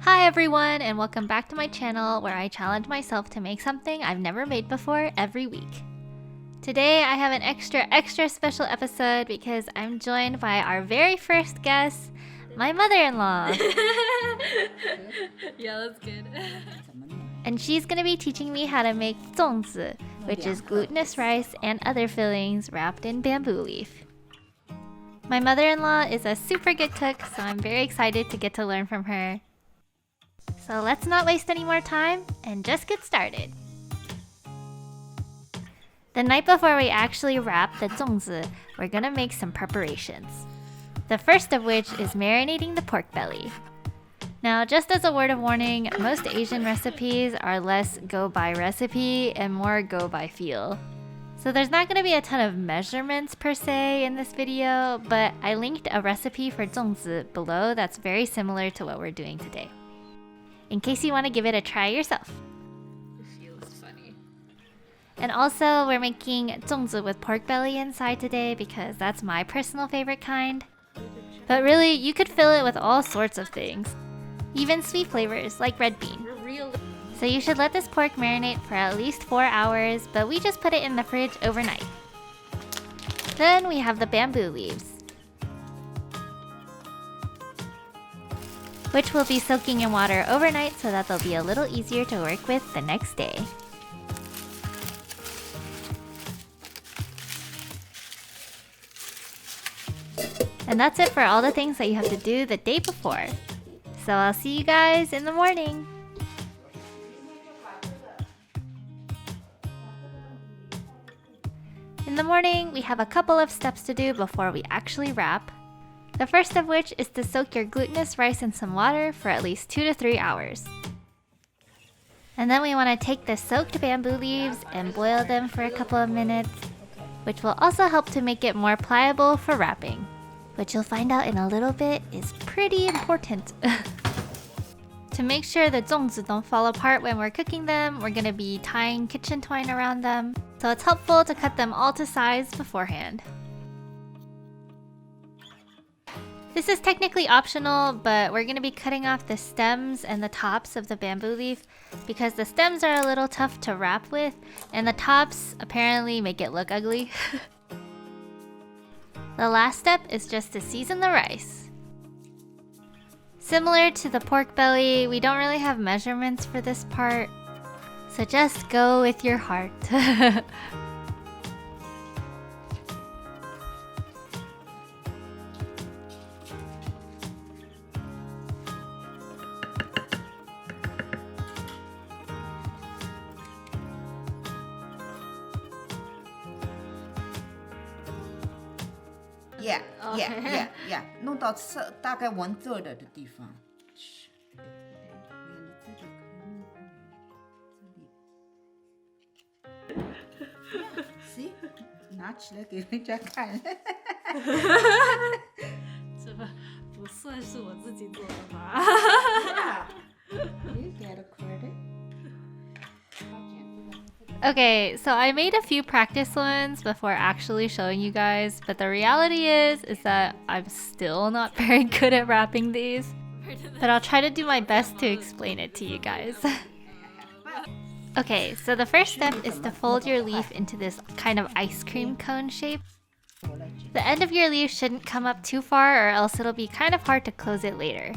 Hi everyone, and welcome back to my channel where I challenge myself to make something I've never made before every week. Today I have an extra special episode because I'm joined by our very first guest, my mother-in-law. Yeah, that's good. And she's gonna be teaching me how to make zongzi, which is glutinous rice and other fillings wrapped in bamboo leaf. My mother-in-law is a super good cook, so I'm very excited to get to learn from her. So let's not waste any more time and just get started. The night before we actually wrap the zongzi, we're gonna make some preparations. The first of which is marinating the pork belly. Now, just as a word of warning, most Asian recipes are less go by recipe and more go by feel. So there's not gonna be a ton of measurements per se in this video, but I linked a recipe for zongzi below that's very similar to what we're doing today, in case you want to give it a try yourself. It feels funny. And also, we're making zongzi with pork belly inside today because that's my personal favorite kind. But really, you could fill it with all sorts of things, even sweet flavors like red bean. So you should let this pork marinate for at least 4 hours, but we just put it in the fridge overnight. Then we have the bamboo leaves, which will be soaking in water overnight so that they'll be a little easier to work with the next day. And that's it for all the things that you have to do the day before. So I'll see you guys in the morning. In the morning, we have a couple of steps to do before we actually wrap. The first of which is to soak your glutinous rice in some water for at least 2 to 3 hours. And then we want to take the soaked bamboo leaves and boil them for a couple of minutes, which will also help to make it more pliable for wrapping, which you'll find out in a little bit is pretty important. To make sure the zongzi don't fall apart when we're cooking them, we're going to be tying kitchen twine around them, so it's helpful to cut them all to size beforehand. This is technically optional, but we're going to be cutting off the stems and the tops of the bamboo leaf because the stems are a little tough to wrap with, and the tops apparently make it look ugly. The last step is just to season the rice. Similar to the pork belly, we don't really have measurements for this part, so just go with your heart. Yeah， 弄到大概闻这的地方。See， 拿起来给人家看。这不算是我自己做的吧You get a credit. Okay, so I made a few practice ones before actually showing you guys, but the reality is that I'm still not very good at wrapping these. But I'll try to do my best to explain it to you guys. Okay, so the first step is to fold your leaf into this kind of ice cream cone shape. The end of your leaf shouldn't come up too far or else it'll be kind of hard to close it later.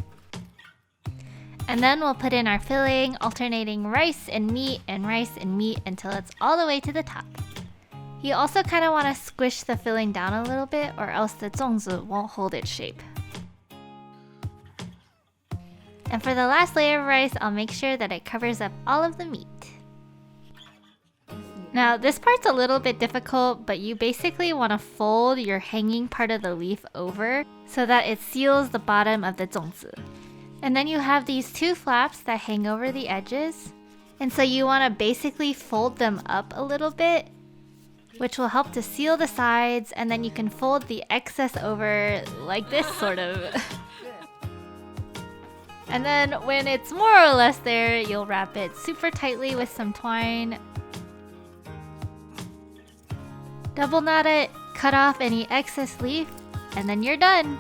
And then we'll put in our filling, alternating rice and meat and rice and meat until it's all the way to the top. You also kind of want to squish the filling down a little bit or else the zongzi won't hold its shape. And for the last layer of rice, I'll make sure that it covers up all of the meat. Now, this part's a little bit difficult, but you basically want to fold your hanging part of the leaf over so that it seals the bottom of the zongzi. And then you have these 2 flaps that hang over the edges. And so you want to basically fold them up a little bit, which will help to seal the sides, and then you can fold the excess over like this sort of. And then when it's more or less there, you'll wrap it super tightly with some twine. Double knot it, cut off any excess leaf, and then you're done.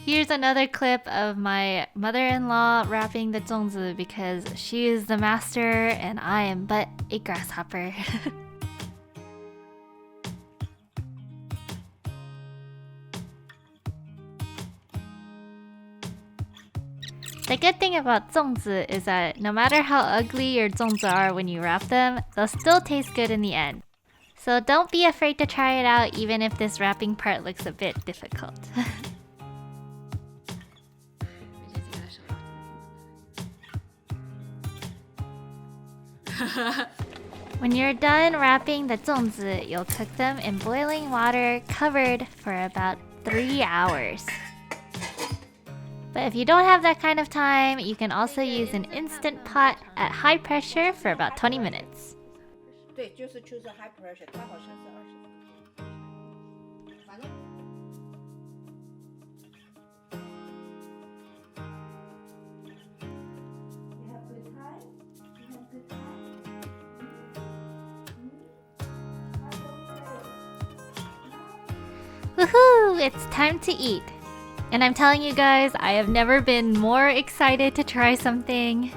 Here's another clip of my mother-in-law wrapping the zongzi because she is the master and I am but a grasshopper. The good thing about zongzi is that no matter how ugly your zongzi are when you wrap them, they'll still taste good in the end. So don't be afraid to try it out even if this wrapping part looks a bit difficult. When you're done wrapping the zongzi, you'll cook them in boiling water covered for about 3 hours. But if you don't have that kind of time, you can also use an instant pot at high pressure for about 20 minutes. 对，就是 choose high pressure，它好像是20。反正。You have good time? You have good time? Woohoo! It's time to eat! And I'm telling you guys, I have never been more excited to try something.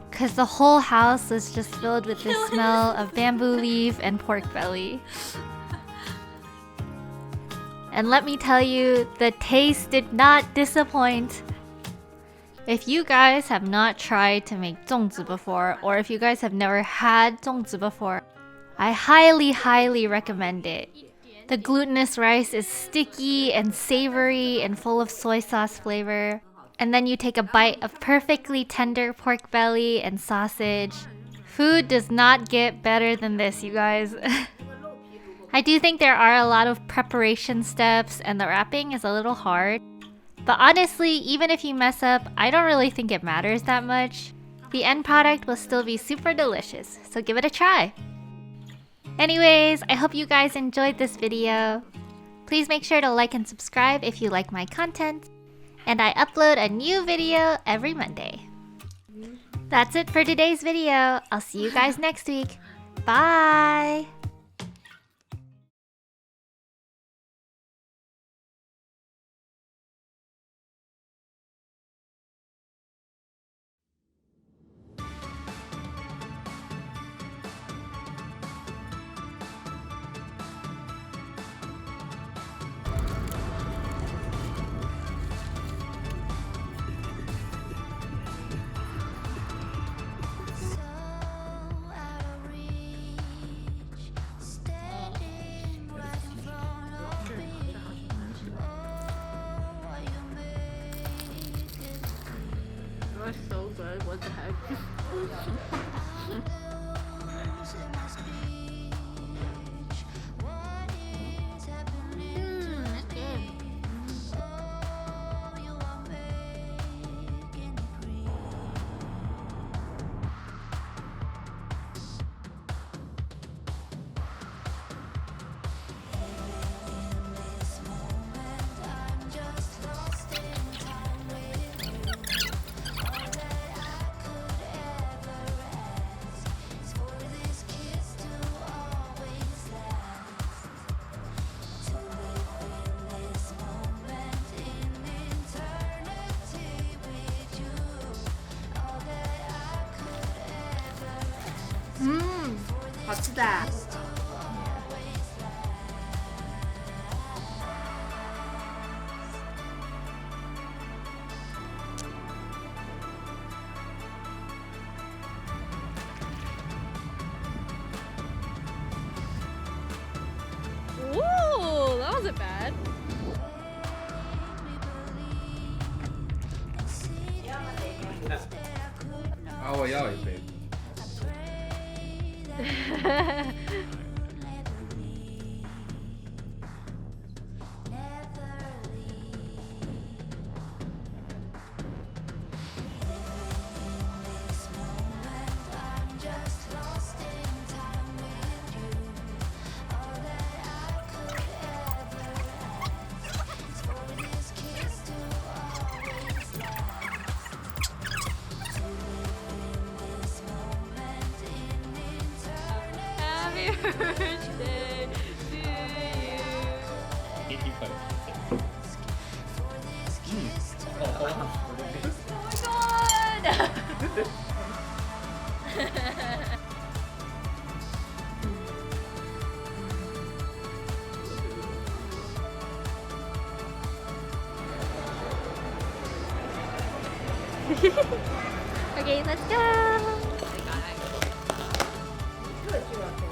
Cause the whole house was just filled with the smell of bamboo leaf and pork belly. And let me tell you, the taste did not disappoint. If you guys have not tried to make zongzi before, or if you guys have never had zongzi before, I highly recommend it. The glutinous rice is sticky and savory and full of soy sauce flavor. And then you take a bite of perfectly tender pork belly and sausage. Food does not get better than this, you guys. I do think there are a lot of preparation steps and the wrapping is a little hard. But honestly, even if you mess up, I don't really think it matters that much. The end product will still be super delicious, so give it a try. Anyways, I hope you guys enjoyed this video. Please make sure to like and subscribe if you like my content. And I upload a new video every Monday. That's it for today's video. I'll see you guys next week. Bye! That's so good. What the heck? Mmm，好吃的。Ooh, that wasn't bad. 啊，我要一杯。Happy birthday to you. 1分。Okay, let's go. 这就要这个。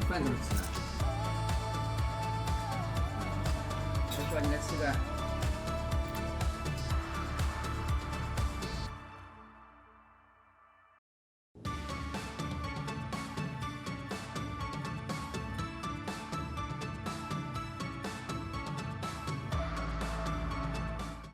饭怎么吃呢？他说你来吃个。